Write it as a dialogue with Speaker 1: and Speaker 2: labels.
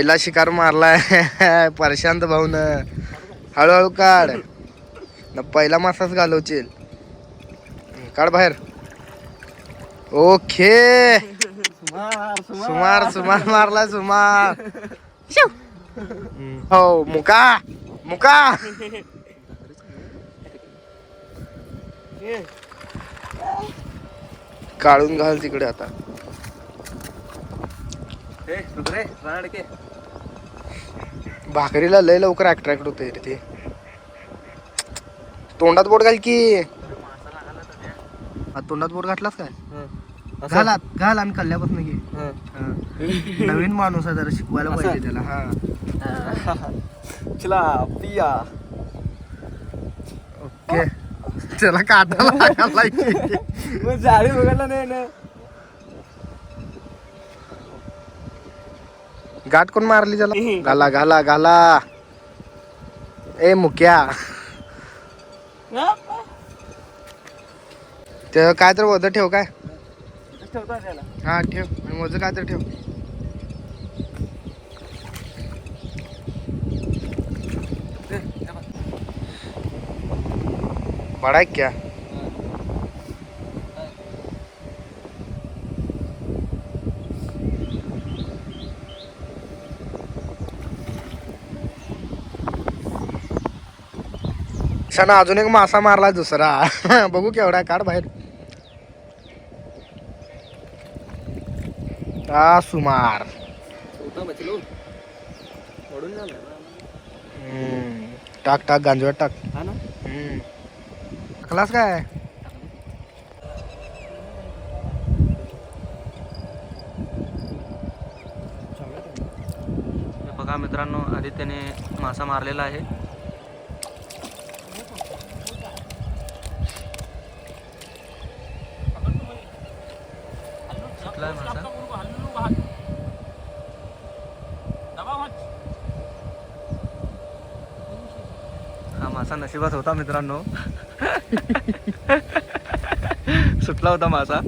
Speaker 1: पहिला शिकार मारलाय प्रशांत भाऊन. हळूहळू काढ न, पहिला मासाच घालवशील. काढ बाहेर. ओके सुमार सुमार मारलाय सुमार. हो मुका मुका. काढून घाल तिकडे आता. भाकरीला लय लवकर अट्रॅक्ट होते रे ते. तोंडात बोट घाल की. तोंडात बोट घातलास काय? घाल आम्ही कल्ल्यापासून घे. नवीन माणूस आहे जरा शिकवायला पाहिजे त्याला. हा
Speaker 2: चला पिया.
Speaker 1: ओके त्याला काढायला
Speaker 2: जाळी बघायला नाही ना.
Speaker 1: गाठ कोण मारली त्याला? घाला घाला घाला. ए मुक्या ते काय तर वज ठेव. काय हा ठेव आणि वज काय तर ठेव. बडा है क्या? शाना अजून एक मासा मारला दुसरा. बघू केवढा. काढ बाहेर. सुमार. टाक टाक गांजवट टाक. टाकलास काय?
Speaker 2: बघा मित्रांनो, आदित्यने मासा मारलेला आहे. हा मासा नशिबात होता मित्रांनो. सुटला होता मासा.